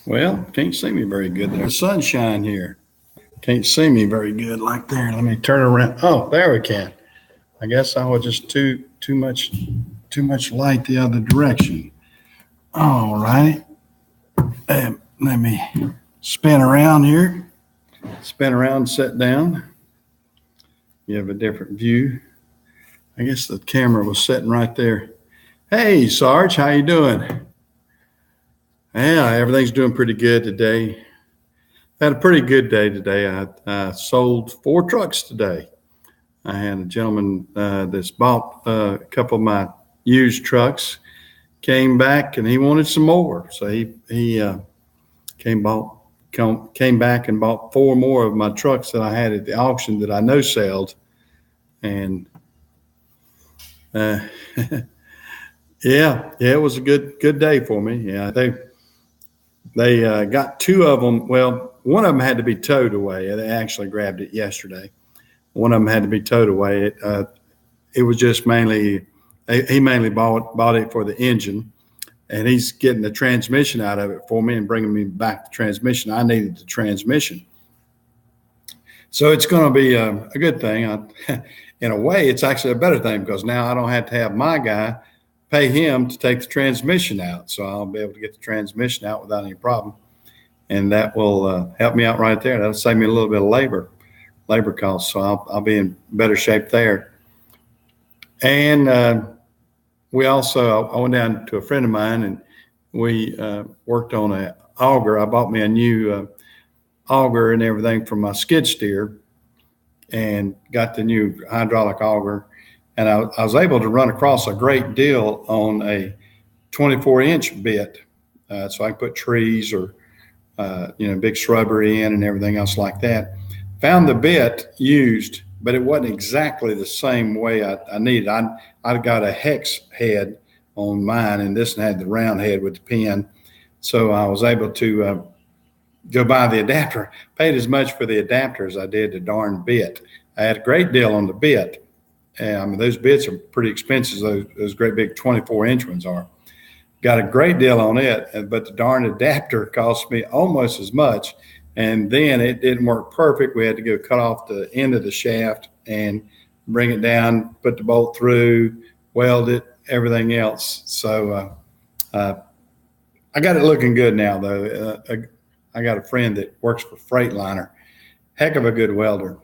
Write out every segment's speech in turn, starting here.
Well, can't see me very good there. The sunshine here. Can't see me very good like there. Let me turn around. Oh, there we can. I guess I was just too much light the other direction. All right. Let me spin around here. Spin around, sit down. You have a different view. I guess the camera was sitting right there. Hey, Sarge, how you doing? Yeah, everything's doing pretty good today. Had a pretty good day today. I sold 4 trucks today. I had a gentleman that's bought a couple of my used trucks, came back and he wanted some more. So he came back and bought 4 more of my trucks that I had at the auction that I know sold. And uh, yeah, it was a good day for me. Yeah, they got 2 of them. Well, one of them had to be towed away. They actually grabbed it yesterday. One of them had to be towed away. It was just he mainly bought it for the engine, and he's getting the transmission out of it for me and bringing me back the transmission. I needed the transmission. So it's going to be a good thing. In a way, it's actually a better thing because now I don't have to have my guy pay him to take the transmission out. So I'll be able to get the transmission out without any problem. And that will help me out right there. That'll save me a little bit of labor costs. So I'll be in better shape there. And I went down to a friend of mine and we worked on an auger. I bought me a new auger and everything for my skid steer and got the new hydraulic auger. And I was able to run across a great deal on a 24-inch bit. So I can put trees or, big shrubbery in and everything else like that. Found the bit used, but it wasn't exactly the same way I needed. I got a hex head on mine, and this one had the round head with the pin. So I was able to go buy the adapter. Paid as much for the adapter as I did the darn bit. I had a great deal on the bit. Those bits are pretty expensive. Those great big 24-inch ones are. Got a great deal on it, but the darn adapter cost me almost as much. And then it didn't work perfect. We had to go cut off the end of the shaft and bring it down, put the bolt through, weld it, everything else. So I got it looking good now, though. I got a friend that works for Freightliner. Heck of a good welder.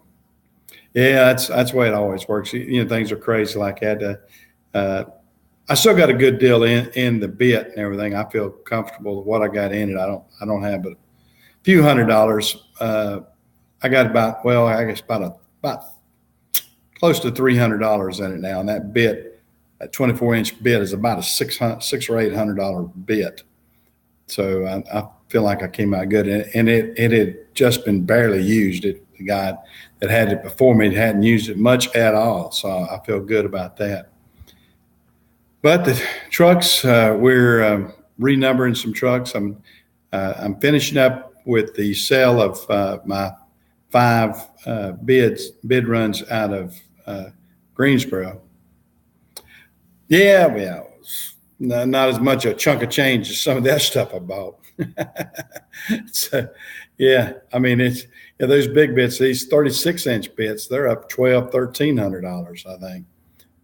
Yeah, that's the way it always works. Things are crazy like that. I still got a good deal in the bit and everything. I feel comfortable with what I got in it. I don't have but a few $100s. I got about close to $300 in it now. And that bit, that 24-inch bit, is about a $600 or $800 bit. So I feel like I came out good. And it had just been barely used. The guy that had it before me hadn't used it much at all. So I feel good about that. But the trucks, we're renumbering some trucks. I'm finishing up with the sale of my 5 bid runs out of Greensboro. Yeah, not as much a chunk of change as some of that stuff I bought. So, yeah, those big bits, these 36-inch bits, they're up $1,200-$1,300, I think,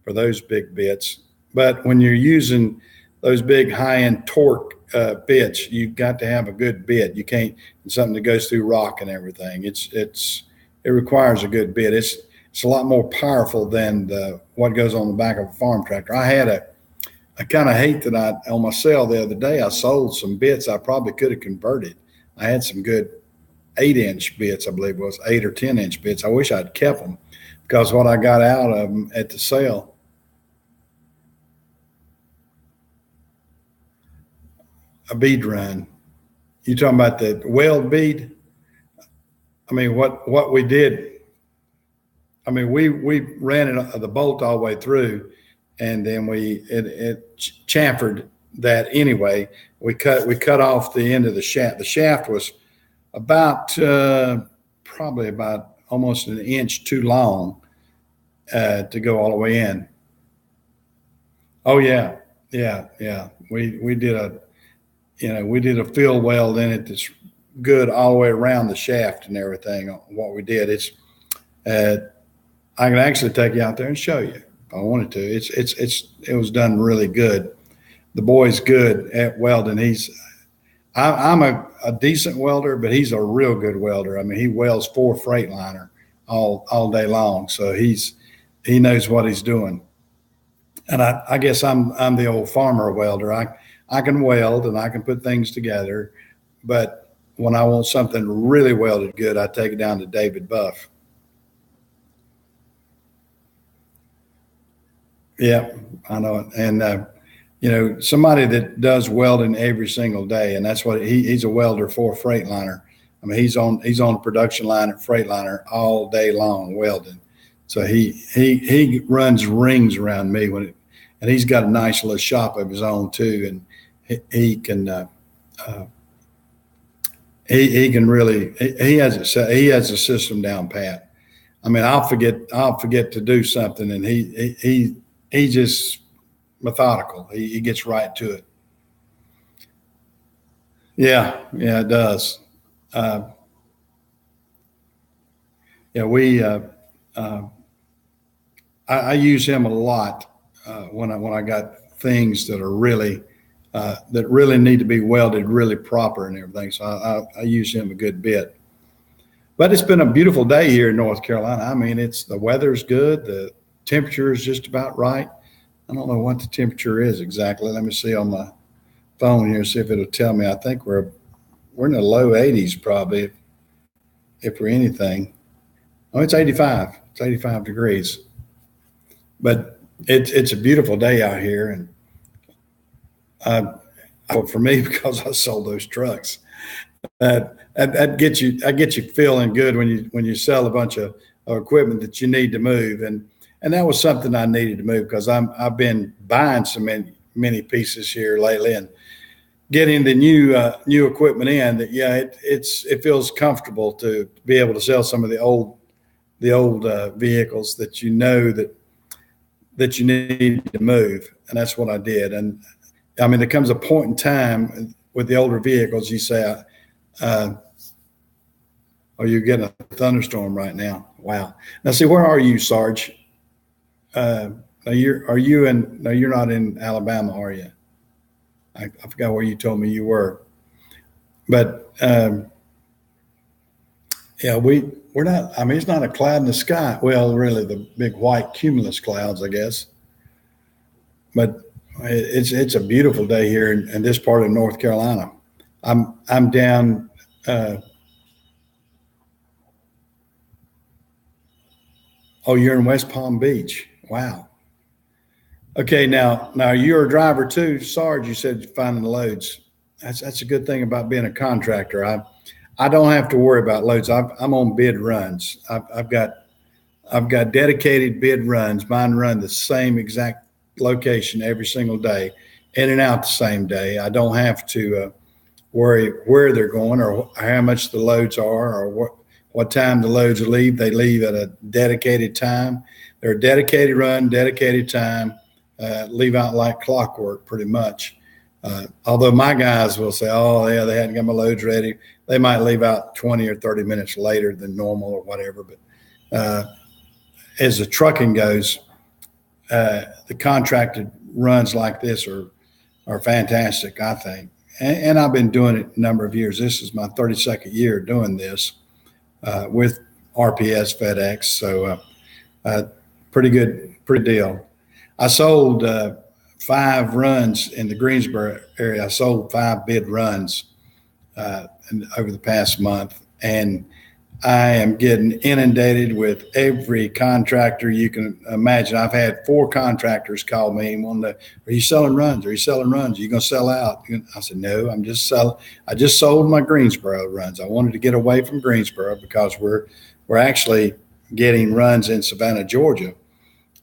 for those big bits. But when you're using those big high-end torque bits, you've got to have a good bit. You can't, something that goes through rock and everything. It requires a good bit. It's a lot more powerful than what goes on the back of a farm tractor. I kind of hate that on my sale the other day, I sold some bits I probably could have converted. I had some good 8-inch bits, I believe it was 8 or 10-inch bits. I wish I'd kept them because what I got out of them at the sale. A bead run. You talking about the weld bead? What we did. We ran the bolt all the way through, and then it chamfered that anyway. We cut off the end of the shaft. The shaft was about probably about almost an inch too long to go all the way in. Oh yeah. We did we did a field weld in it that's good all the way around the shaft and everything. What we did, I can actually take you out there and show you if I wanted to. It was done really good. The boy's good at welding. I'm a decent welder, but he's a real good welder. I mean, he welds 4 Freightliner all day long, so he knows what he's doing. And I guess I'm the old farmer welder. I can weld and I can put things together, but when I want something really welded good, I take it down to David Buff. Yeah, I know it. And somebody that does welding every single day, and that's what he's a welder for Freightliner. I mean, he's on the production line at Freightliner all day long welding. So he runs rings around me and he's got a nice little shop of his own too, and he can really he has a system down pat. I mean, I'll forget to do something, and he just methodical. He gets right to it. Yeah, it does. We I use him a lot when I got things that are really that really need to be welded really proper and everything. So I use him a good bit. But it's been a beautiful day here in North Carolina. I mean, the weather's good. The temperature is just about right. I don't know what the temperature is exactly. Let me see on my phone here, see if it'll tell me. I think we're in the low 80s probably, if we're anything. Oh, it's 85. It's 85 degrees. But it's a beautiful day out here, and for me, because I sold those trucks, that gets you feeling good when you sell a bunch of equipment that you need to move, and that was something I needed to move because I've been buying so many pieces here lately and getting the new equipment in that it feels comfortable to be able to sell some of the old vehicles that that you need to move, and that's what I did. And I mean, there comes a point in time with the older vehicles, you say, "Oh, you're getting a thunderstorm right now." Wow. Now, see, where are you, Sarge? You're not in Alabama, are you? I forgot where you told me you were, but we're not. I mean, it's not a cloud in the sky. Well, really, the big white cumulus clouds, I guess. But it's a beautiful day here in this part of North Carolina. I'm down. Oh, you're in West Palm Beach. Wow. Okay, now you're a driver too, Sarge. You said finding the loads. That's a good thing about being a contractor. I don't have to worry about loads. I'm on bid runs. I've got dedicated bid runs. Mine run the same exact location every single day, in and out the same day. I don't have to worry where they're going or how much the loads are or what time the loads leave. They leave at a dedicated time. They're a dedicated run, dedicated time. Leave out like clockwork, pretty much. Although my guys will say, "Oh, yeah, they hadn't got my loads ready." They might leave out 20 or 30 minutes later than normal or whatever. But as the trucking goes, the contracted runs like this are fantastic, I think. And I've been doing it a number of years. This is my 32nd year doing this with RPS FedEx. So pretty deal. I sold 5 runs in the Greensboro area. I sold 5 bid runs over the past month, and I am getting inundated with every contractor you can imagine. I've had 4 contractors call me and want to, "Are you selling runs? Are you selling runs? Are you going to sell out?" I said, "No, I'm just selling. I just sold my Greensboro runs. I wanted to get away from Greensboro because we're actually getting runs in Savannah, Georgia.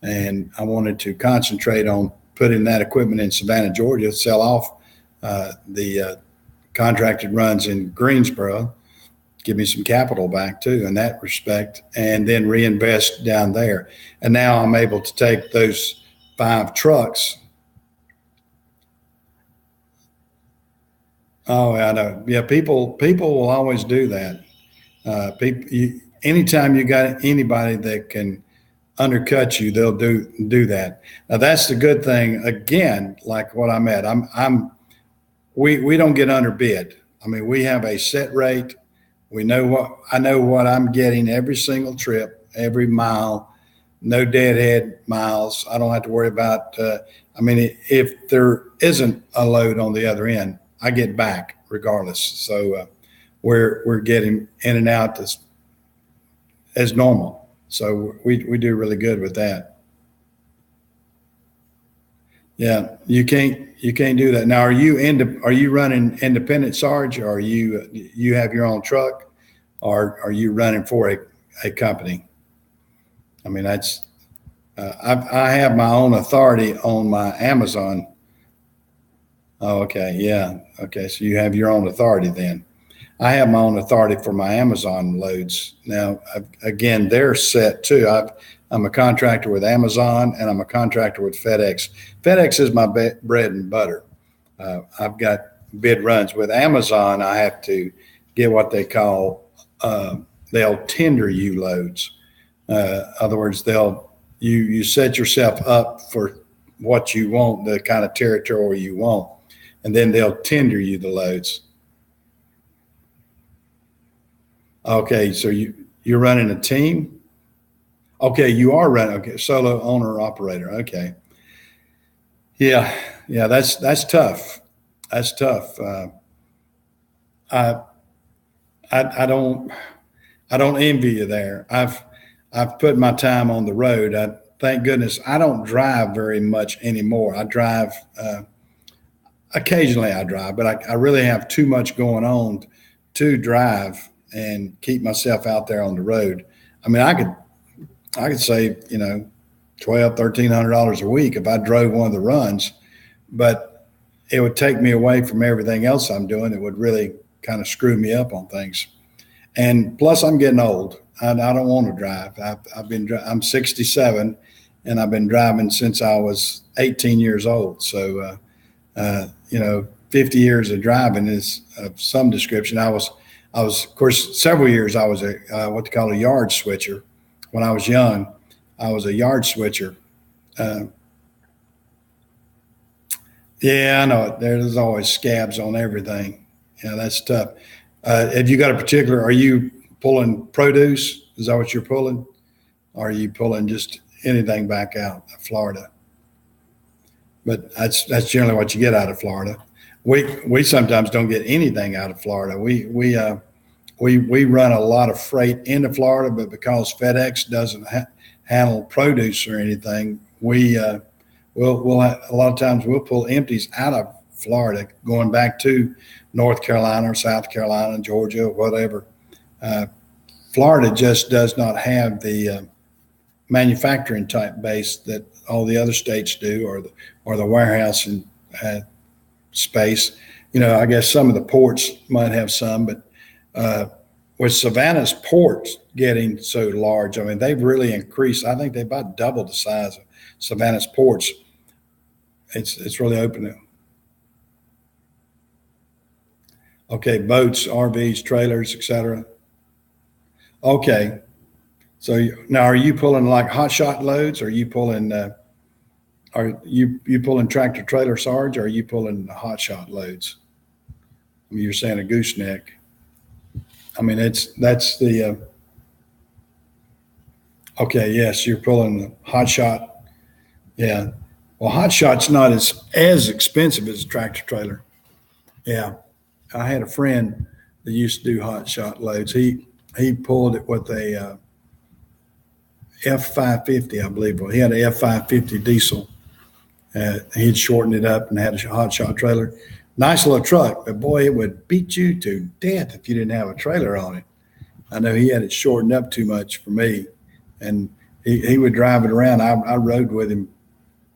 And I wanted to concentrate on putting that equipment in Savannah, Georgia, sell off the contracted runs in Greensboro, give me some capital back too in that respect, and then reinvest down there." And now I'm able to take those 5 trucks. Oh, I know. Yeah, people will always do that. Anytime you got anybody that can undercut you, they'll do that. Now that's the good thing. Again, like what I'm at, we don't get underbid. I mean, we have a set rate. We know what I know what I'm getting every single trip, every mile. No deadhead miles. I don't have to worry about. I mean, if there isn't a load on the other end, I get back regardless. So we're getting in and out as normal. So we do really good with that. Yeah, you can't do that. Now, are you running independent, Sarge, or are you have your own truck, or are you running for a company? I mean, that's I have my own authority on my Amazon. Oh, okay, yeah, okay. So you have your own authority then. I have my own authority for my Amazon loads. Now, again, they're set too. I'm a contractor with Amazon and I'm a contractor with FedEx. FedEx is my bread and butter. I've got bid runs with Amazon. I have to get what they call, they'll tender you loads. Other words, you set yourself up for what you want, the kind of territory you want, and then they'll tender you the loads. Okay, so you're running a team. Okay, you are running. Okay, solo owner operator. Okay, yeah, that's tough. That's tough. I, I don't envy you there. I've put my time on the road. Thank goodness I don't drive very much anymore. I drive occasionally. I drive, but I really have too much going on to drive and keep myself out there on the road. I mean, I could save, $1,200-$1,300 a week if I drove one of the runs, but it would take me away from everything else I'm doing. It would really kind of screw me up on things. And plus, I'm getting old. I don't want to drive. I'm 67, and I've been driving since I was 18 years old. So, 50 years of driving is of some description. Of course, several years I was what they call a yard switcher. When I was young, I was a yard switcher. Uh, yeah, I know it. There's always scabs on everything. Yeah, that's tough. Have you got are you pulling produce? Is that what you're pulling? Or are you pulling just anything back out of Florida? But that's generally what you get out of Florida. We sometimes don't get anything out of Florida. We run a lot of freight into Florida, but because FedEx doesn't handle produce or anything, we'll a lot of times we'll pull empties out of Florida going back to North Carolina or South Carolina, Georgia, whatever. Florida just does not have the manufacturing type base that all the other states do, or the warehouse and space. I guess some of the ports might have some, but with Savannah's ports getting so large, I mean, they've really increased. I think they about doubled the size of Savannah's ports. It's really open. Okay, boats, RVs, trailers, etc. Okay, so now are you pulling like hot shot loads? Or are you pulling? Are you pulling tractor trailer, Sarge? Or are you pulling hot shot loads? I mean, you're saying a gooseneck. I mean, that's the. Okay, yes, you're pulling the hot shot. Yeah, well, hot shot's not as expensive as a tractor trailer. Yeah, I had a friend that used to do hot shot loads. He pulled it with a F550, I believe. Well, he had an F550 diesel. He'd shortened it up and had a hot shot trailer. Nice little truck, but boy, it would beat you to death if you didn't have a trailer on it. I know he had it shortened up too much for me, and he would drive it around. I rode with him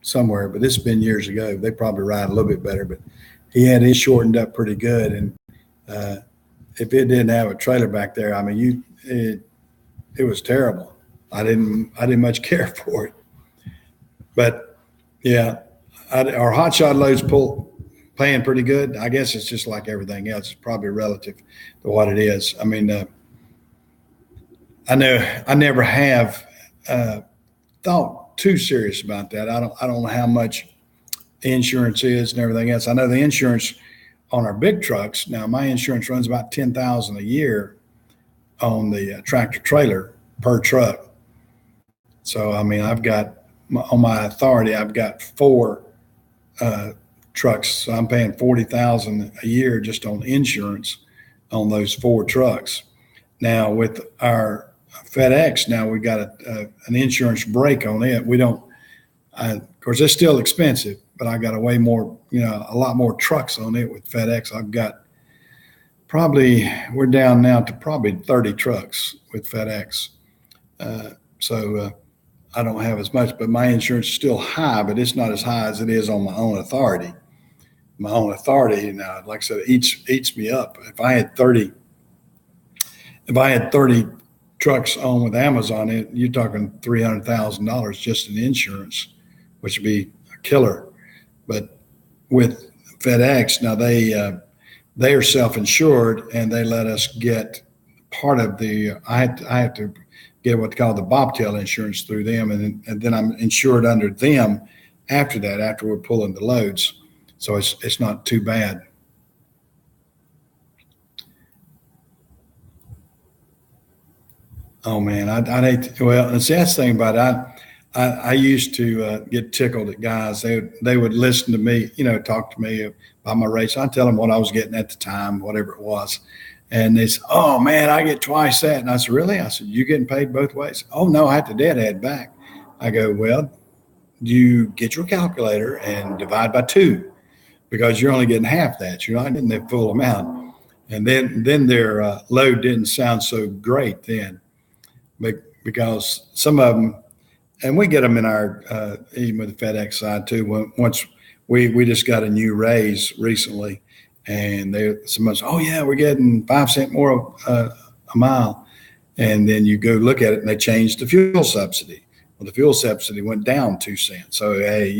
somewhere, but this has been years ago. They probably ride a little bit better, but he had it shortened up pretty good. And if it didn't have a trailer back there, I mean, it was terrible. I didn't much care for it. But yeah, our hot shot loads pull. paying pretty good. I guess it's just like everything else. It's probably relative to what it is. I mean, I know I never have thought too serious about that. I don't know how much insurance is and everything else. I know the insurance on our big trucks. Now, my insurance runs about 10,000 a year on the tractor trailer per truck. So, I mean, I've got on my authority, I've got four trucks. So I'm paying 40,000 a year just on insurance on those four trucks. Now with our FedEx, now we got an insurance break on it. We don't, of course, it's still expensive, but I got a way more, a lot more trucks on it with FedEx. I've got we're down now to probably 30 trucks with FedEx. So I don't have as much, but my insurance is still high, but it's not as high as it is on my own authority. My own authority now, like I said, eats me up. If I had 30 trucks on with Amazon, you're talking $300,000 just in insurance, which would be a killer. But with FedEx, now they are self-insured, and they let us get part of the. I have to get what they call the bobtail insurance through them, and then I'm insured under them after that, after we're pulling the loads. So it's not too bad. Oh man, I'd hate to, well, and see, that's the thing about it. I used to get tickled at guys. They would listen to me, talk to me about my race. I'd tell them what I was getting at the time, whatever it was. And they said, "Oh man, I get twice that." And I said, "Really?" I said, "You getting paid both ways?" "Oh no, I have to deadhead back." I go, "Well, you get your calculator and divide by 2, because you're only getting half that. You're not getting the full amount." And then their load didn't sound so great then, because some of them, and we get them in our even with the FedEx side too. Once we just got a new raise recently. And someone says, "Oh yeah, we're getting 5 cents more a mile," and then you go look at it, and they changed the fuel subsidy. Well, the fuel subsidy went down 2 cents. So hey,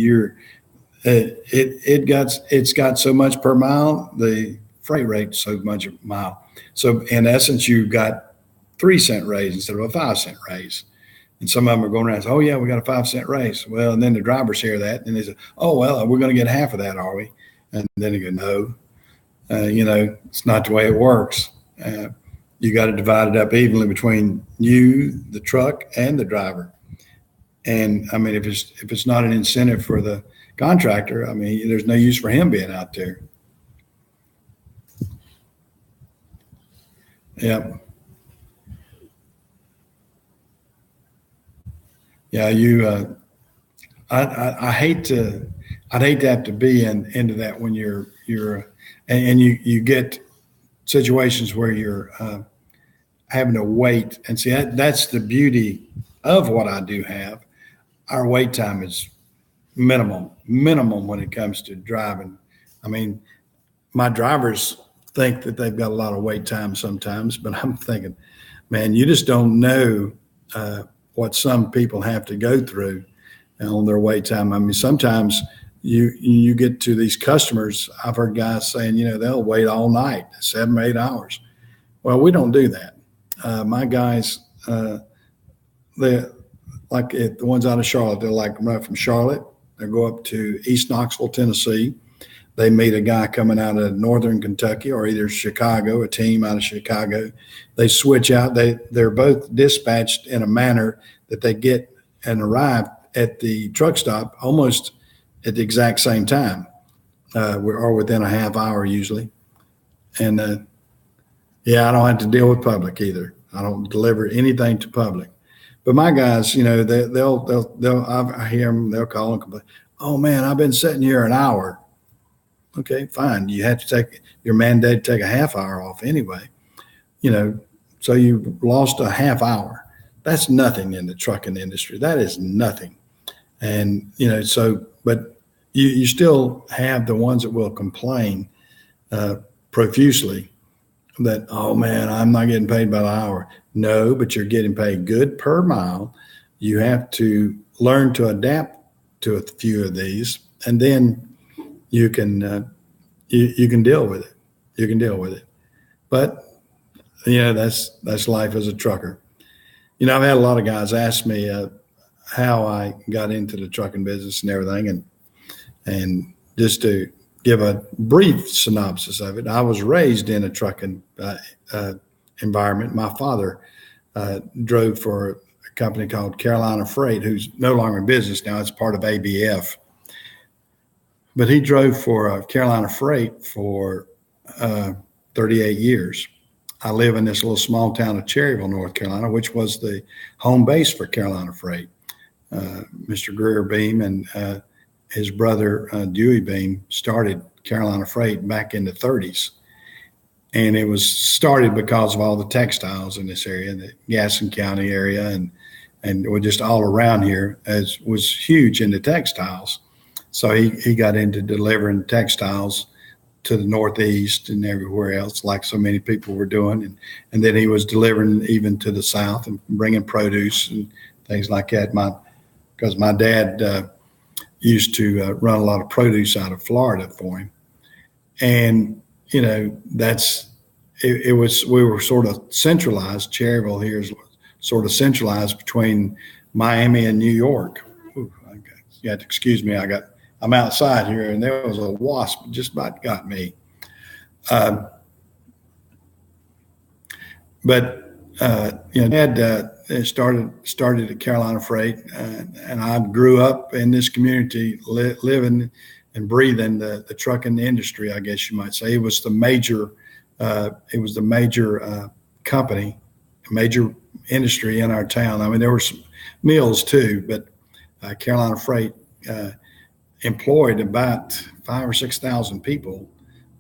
it's got so much per mile. The freight rate so much a mile. So in essence, you've got 3-cent raise instead of a 5-cent raise. And some of them are going around and say, "Oh yeah, we got a 5-cent raise." Well, and then the drivers hear that, and they say, "Oh well, we're going to get half of that, are we?" And then they go, "No. It's not the way it works. You got to divide it up evenly between you, the truck, and the driver." And I mean, if it's not an incentive for the contractor, I mean, there's no use for him being out there. Yeah. Yeah. I'd hate to have to be into that when you're and you get situations where you're having to wait. And see, that's the beauty of what I do have. Our wait time is minimum when it comes to driving. I mean, my drivers think that they've got a lot of wait time sometimes, but I'm thinking, man, you just don't know what some people have to go through on their wait time. I mean, sometimes you get to these customers. I've heard guys saying, they'll wait all night, 7 or 8 hours. Well, we don't do that. My guys, they like the ones out of Charlotte. They're like right from Charlotte. They go up to East Knoxville, Tennessee. They meet a guy coming out of Northern Kentucky or either Chicago, a team out of Chicago. They switch out. They're both dispatched in a manner that they get and arrive at the truck stop almost at the exact same time. Or within a half hour usually. And I don't have to deal with public either. I don't deliver anything to public. But my guys, I hear them, they'll call and complain, "Oh man, I've been sitting here an hour." Okay, fine. You have to you're mandated to take a half hour off anyway. So you lost a half hour. That's nothing in the trucking industry. That is nothing. And, but you still have the ones that will complain profusely that, "Oh man, I'm not getting paid by the hour." No, but you're getting paid good per mile. You have to learn to adapt to a few of these, and then you can you can deal with it. You can deal with it. But that's life as a trucker. I've had a lot of guys ask me how I got into the trucking business and everything, and just to give a brief synopsis of it, I was raised in a trucking environment. My father drove for a company called Carolina Freight, who's no longer in business now. It's part of ABF. But he drove for Carolina Freight for 38 years. I live in this little small town of Cherryville, North Carolina, which was the home base for Carolina Freight. Mr. Greer Beam and his brother Dewey Beam started Carolina Freight back in the 30s. And it was started because of all the textiles in this area, the Gaston County area, and we're just all around here, as was huge into textiles. So he got into delivering textiles to the Northeast and everywhere else, like so many people were doing. And then he was delivering even to the South and bringing produce and things like that. Because my dad used to run a lot of produce out of Florida for him. And, we were sort of centralized. Cherryville here is sort of centralized between Miami and New York. Ooh, okay. You have to excuse me. I'm outside here, and there was a wasp just about got me. Dad started at Carolina Freight, and I grew up in this community, living and breathing the trucking industry, I guess you might say. It was the major company, major industry in our town. I mean, there were some mills too, but Carolina Freight employed about 5,000 or 6,000 people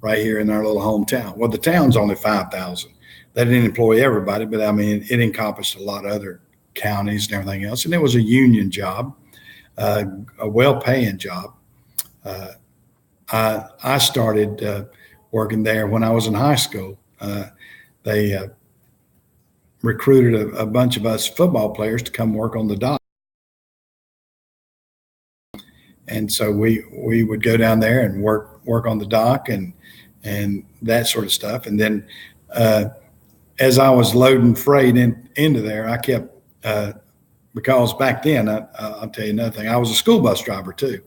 right here in our little hometown. Well, the town's only 5,000. They didn't employ everybody, but I mean, it encompassed a lot of other counties and everything else. And it was a union job, a well-paying job. I started working there when I was in high school. They recruited a bunch of us football players to come work on the dock. And so we would go down there and work on the dock and that sort of stuff. And then as I was loading freight into there, I kept because back then I'll tell you another thing. I was a school bus driver too,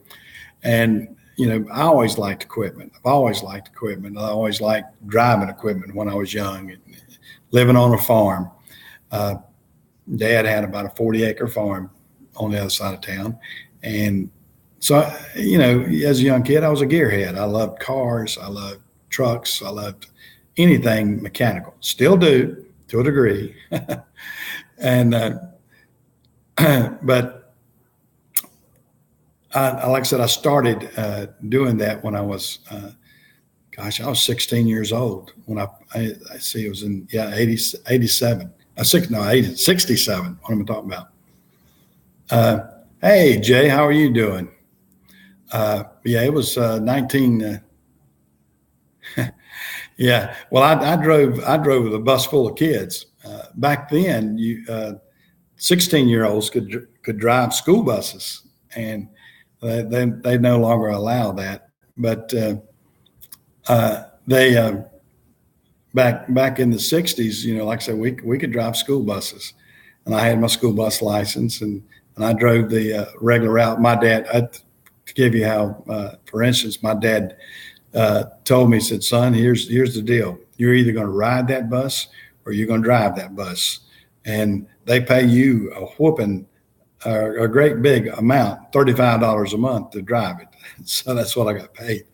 and I always liked equipment. I've always liked equipment. I always liked driving equipment when I was young and living on a farm. Dad had about a 40-acre farm on the other side of town, and so, as a young kid, I was a gearhead. I loved cars. I loved trucks. I loved anything mechanical. Still do to a degree. And, but like I said, I started doing that when I was, I was 16 years old when I see it was in, 87. 67. What am I talking about? Hey, Jay, how are you doing? It was 19. Yeah. Well, I drove with a bus full of kids. Back then, 16-year-olds could drive school buses, and they no longer allow that. But they back in the 60s, like I said, we could drive school buses, and I had my school bus license, and I drove the regular route. My dad, to give you how, for instance, my dad told me, he said, son, here's the deal. You're either going to ride that bus or you're going to drive that bus. And they pay you a whooping, a great big amount, $35 a month to drive it. So that's what I got paid.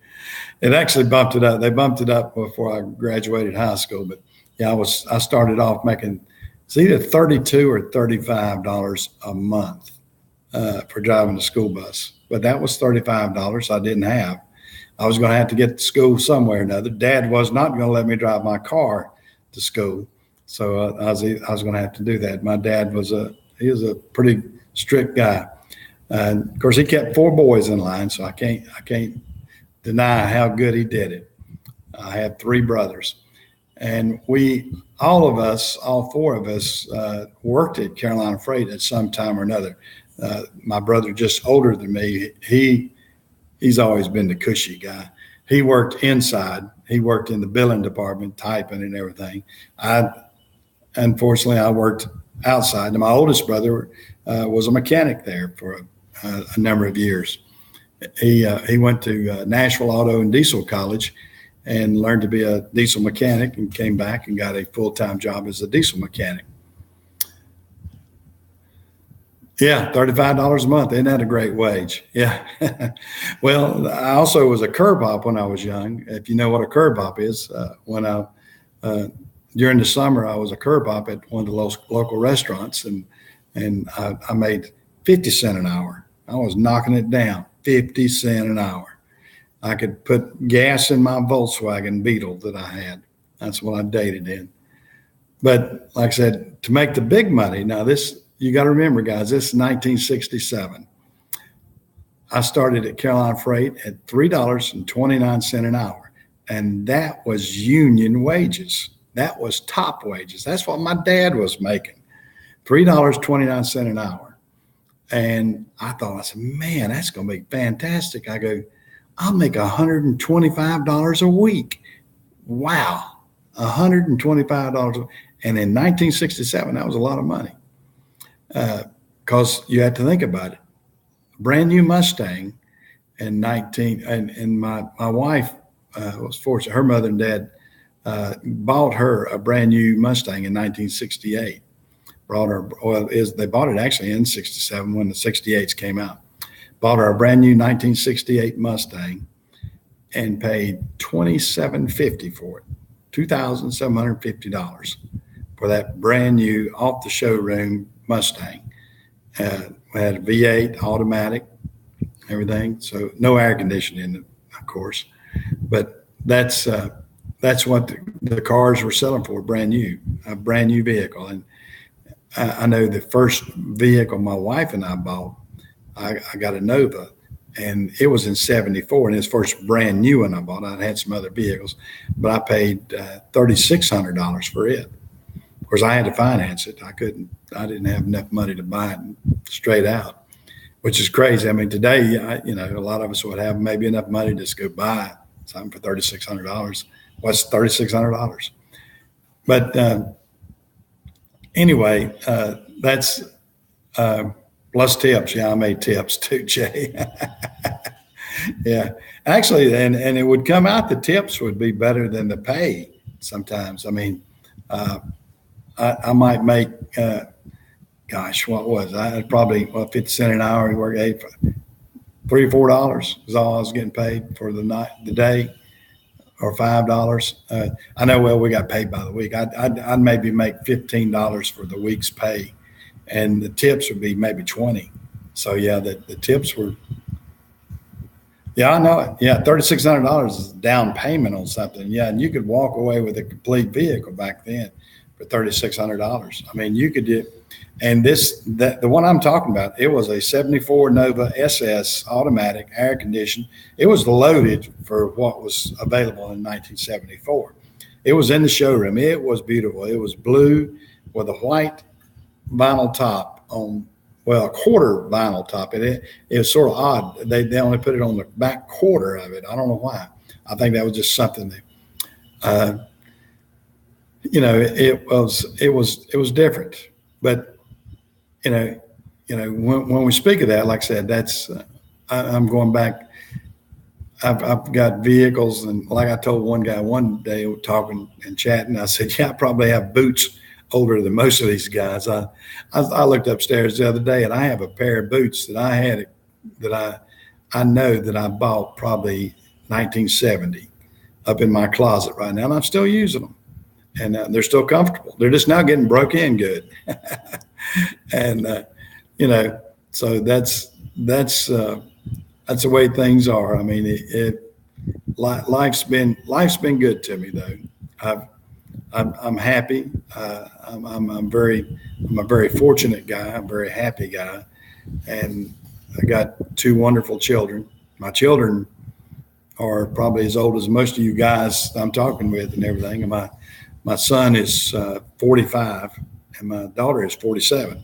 It actually bumped it up. They bumped it up before I graduated high school. But yeah, I started off making, it's either $32 or $35 a month for driving a school bus. But that was $35 I didn't have. I was going to have to get to school somewhere or another. Dad was not going to let me drive my car to school. So I was going to have to do that. My dad was a pretty strict guy. And of course, he kept 4 boys in line, so I can't deny how good he did it. I had 3 brothers, and all 4 of us worked at Carolina Freight at some time or another. My brother, just older than me, he's always been the cushy guy. he worked inside. He worked in the billing department, typing and everything. Unfortunately, I worked outside. And my oldest brother was a mechanic there for a number of years. He went to Nashville Auto and Diesel College and learned to be a diesel mechanic, and came back and got a full-time job as a diesel mechanic. Yeah, $35 a month. Isn't that a great wage? Yeah. Well, I also was a curb hop when I was young. If you know what a curb hop is, during the summer, I was a curb hop at one of the local restaurants, and I made 50 cents an hour. I was knocking it down, 50 cents an hour. I could put gas in my Volkswagen Beetle that I had. That's what I dated in. But like I said, to make the big money, now this, you got to remember, guys, this is 1967. I started at Carolina Freight at $3.29 an hour, and that was union wages. That was top wages. That's what my dad was making, $3.29 an hour. And I said, man, that's going to be fantastic. I go, I'll make $125 a week. Wow, $125. And in 1967, that was a lot of money. Because you had to think about it. Brand new Mustang and my wife was fortunate. Her mother and dad bought her a brand new Mustang in 1968. They bought it actually in 67 when the 68s came out. Bought her a brand new 1968 Mustang and paid $2,750 for it, $2,750 for that brand new off the showroom Mustang. We had a V8 automatic, everything. So no air conditioning in it, of course, but that's what the cars were selling for, a brand new vehicle. And I know the first vehicle my wife and I bought, I got a Nova, and it was in 74, and it's first brand new one I bought. I had some other vehicles, but I paid $3,600 for it. Of course, I had to finance it. I didn't have enough money to buy it straight out, which is crazy. I mean, today, a lot of us would have maybe enough money to just go buy something for $3,600. What's $3,600? But anyway, that's plus tips. Yeah, I made tips too, Jay. Yeah, actually, and it would come out the tips would be better than the pay sometimes. I mean, I might make, what was I probably 50 cents an hour. You work $3 or $4 is all I was getting paid for the day, or $5. I know. Well, we got paid by the week. I'd maybe make $15 for the week's pay, and the tips would be maybe 20. So yeah, the tips were. Yeah, I know it. Yeah, $3,600 is a down payment on something. Yeah, and you could walk away with a complete vehicle back then for $3,600. I mean, you could do. And the one I'm talking about, it was a 74 Nova SS automatic, air conditioned. It was loaded for what was available in 1974. It was in the showroom. It was beautiful. It was blue with a white vinyl top on, a quarter vinyl top. It was sort of odd. They only put it on the back quarter of it. I don't know why. I think that was just something that, it was different. But when we speak of that, like I said, that's I'm going back. I've got vehicles, and like I told one guy one day talking and chatting, I said, yeah, I probably have boots older than most of these guys. I looked upstairs the other day, and I have a pair of boots that I had that I know that I bought probably 1970 up in my closet right now, and I'm still using them, and they're still comfortable. They're just now getting broke in good. And so that's the way things are. I mean, life's been good to me though. I'm happy. I'm a very fortunate guy. I'm a very happy guy, and I got two wonderful children. My children are probably as old as most of you guys I'm talking with and everything. And my son is 45. And my daughter is 47,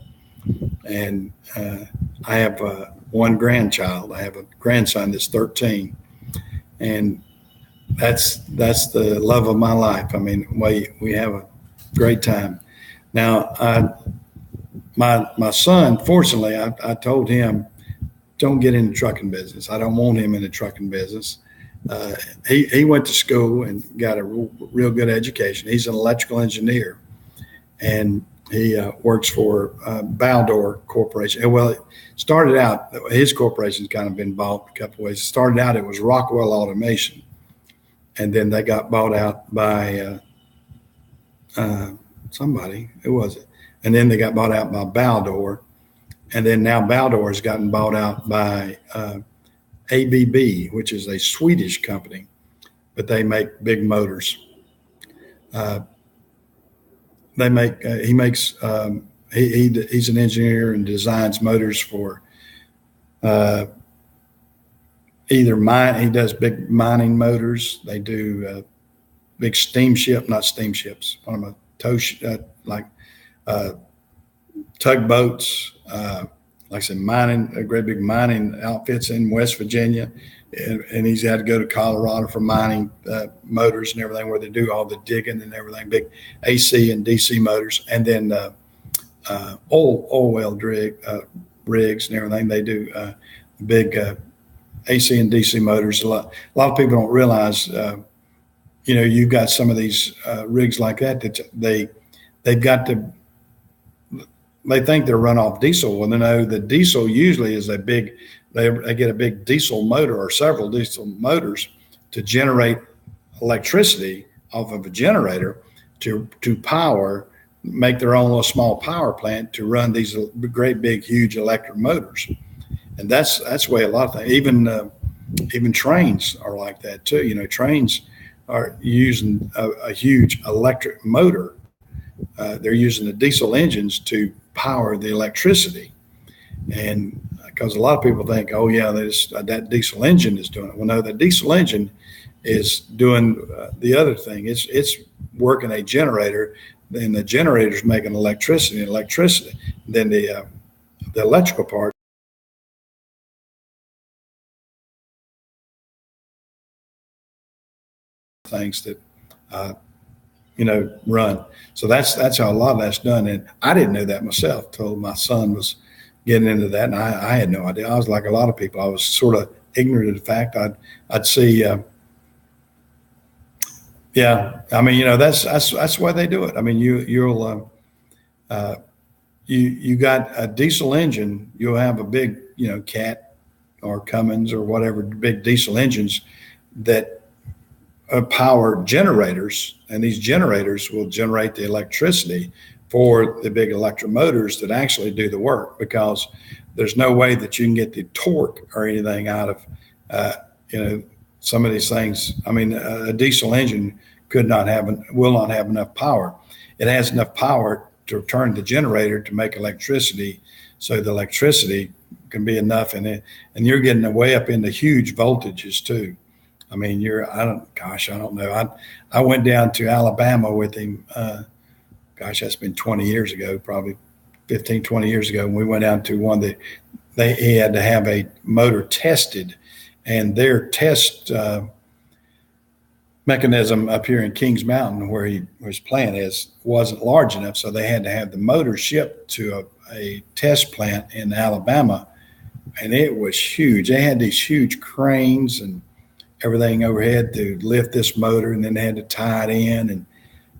and I have one grandchild. I have a grandson that's 13, and that's the love of my life. I mean, we have a great time. Now, my son, fortunately, I told him, don't get in the trucking business. I don't want him in the trucking business. He went to school and got a real good education. He's an electrical engineer, and he works for Baldor Corporation. Well, it started out, his corporation's kind of been bought a couple of ways. It started out, it was Rockwell Automation, and then they got bought out by somebody. Who was it? And then they got bought out by Baldor, and then now Baldor has gotten bought out by ABB, which is a Swedish company, but they make big motors. He's an engineer and designs motors for either mine. He does big mining motors. They do big not steamships. What am I? Tugboats. Like I said, great big mining outfits in West Virginia, and he's had to go to Colorado for mining motors and everything, where they do all the digging and everything, big AC and DC motors, and then oil well rigs and everything. They do big AC and DC motors. A lot of people don't realize, you've got some of these rigs like that they've got to. They think they're run off diesel. Well, they know the diesel usually is they get a big diesel motor or several diesel motors to generate electricity off of a generator to power, make their own little small power plant to run these great big huge electric motors. And that's the way a lot of things, even trains are like that too. Trains are using a huge electric motor. They're using the diesel engines to power the electricity, and because a lot of people think, oh yeah, that diesel engine is doing it. Well, no, the diesel engine is doing the other thing. It's working a generator, then the generator's making electricity. Then the electrical part. Things that run. So that's how a lot of that's done. And I didn't know that myself till my son was getting into that, and I had no idea. I was like a lot of people. I was sort of ignorant of the fact. I'd see. I mean, that's the way they do it. I mean, you got a diesel engine. You'll have a big, Cat or Cummins or whatever big diesel engines that power generators, and these generators will generate the electricity for the big electric motors that actually do the work, because there's no way that you can get the torque or anything out of some of these things. I mean, a diesel engine will not have enough power. It has enough power to turn the generator to make electricity, so the electricity can be enough, and you're getting way up into huge voltages too. I mean, I don't know. I went down to Alabama with him. That's been 20 years ago, probably 15, 20 years ago. And we went down to one that he had to have a motor tested, and their test mechanism up here in Kings Mountain, where his plant wasn't large enough. So they had to have the motor shipped to a test plant in Alabama, and it was huge. They had these huge cranes and everything overhead to lift this motor, and then they had to tie it in. And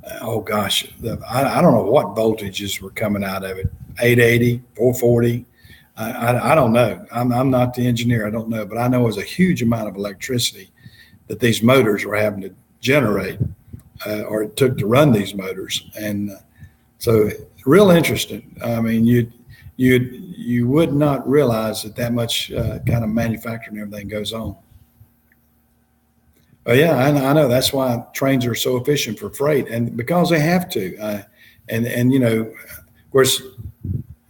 I don't know what voltages were coming out of it. 880, 440. I don't know. I'm not the engineer. I don't know, but I know it was a huge amount of electricity that these motors were having to generate, or it took to run these motors. And so real interesting. I mean, you would not realize that much kind of manufacturing and everything goes on. Oh yeah, I know. That's why trains are so efficient for freight, and because they have to. Of course,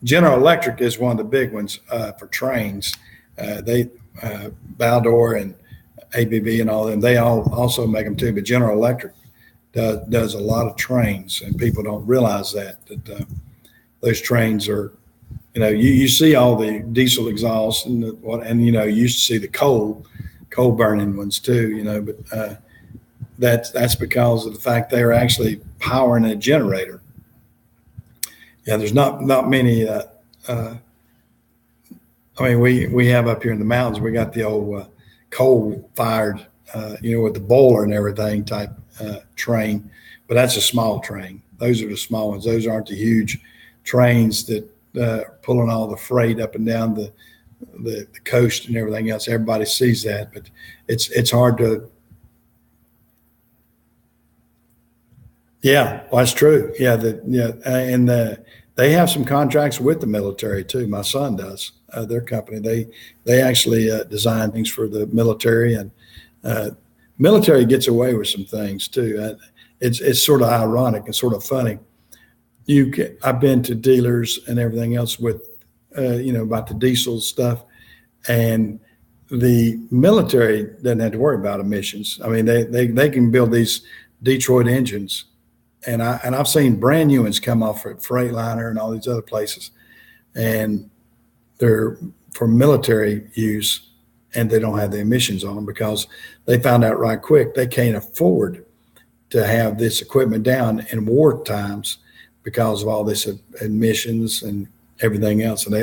General Electric is one of the big ones for trains. Baldor and ABB and all them, they all also make them too. But General Electric does a lot of trains, and people don't realize that those trains are. You see all the diesel exhaust and you used to see the coal burning ones too, but that's because of the fact they're actually powering a generator. Yeah, there's not many. I mean, we have up here in the mountains, we got the old coal fired, with the boiler and everything type train, but that's a small train. Those are the small ones. Those aren't the huge trains that pulling all the freight up and down the coast and everything else. Everybody sees that, but it's hard to. Yeah, well, that's true. Yeah, and they have some contracts with the military too. My son does. Their company, they actually design things for the military, and military gets away with some things too. It's sort of ironic and sort of funny. I've been to dealers and everything else with about the diesel stuff, and the military doesn't have to worry about emissions. I mean, they can build these Detroit engines, and I've seen brand new ones come off at Freightliner and all these other places, and they're for military use, and they don't have the emissions on them because they found out right quick they can't afford to have this equipment down in war times because of all this emissions and everything else. And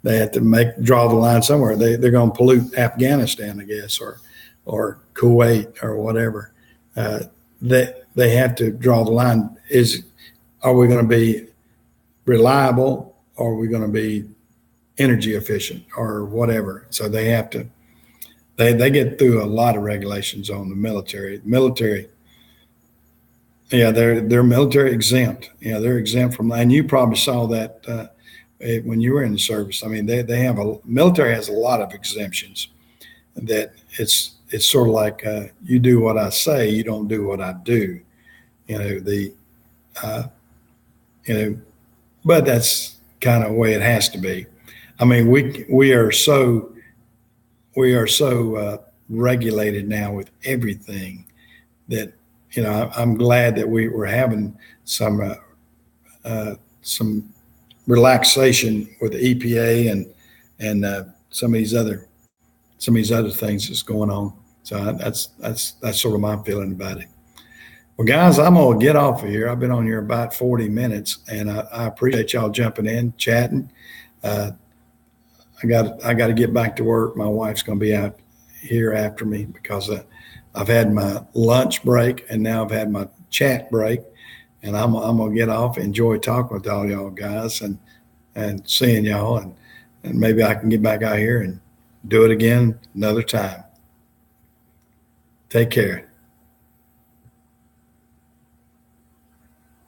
they have to draw the line somewhere. They're going to pollute Afghanistan, I guess, or Kuwait or whatever. They have to draw the line. Are we going to be reliable, or are we going to be energy efficient or whatever? So they have to. They get through a lot of regulations on the military. Yeah, they're military exempt. Yeah, they're exempt from. And you probably saw that when you were in the service. I mean, they have military has a lot of exemptions. That it's sort of like you do what I say, you don't do what I do. But that's kind of the way it has to be. I mean, we are so regulated now with everything that I'm glad that we were having some relaxation with the EPA and some of these other things that's going on. So that's sort of my feeling about it. Well, guys, I'm gonna get off of here. I've been on here about 40 minutes, and I appreciate y'all jumping in, chatting. I got to get back to work. My wife's gonna be out here after me because I've had my lunch break and now I've had my chat break, and I'm gonna get off. Enjoy talking with all y'all guys and seeing y'all, and maybe I can get back out here and do it again another time. Take care.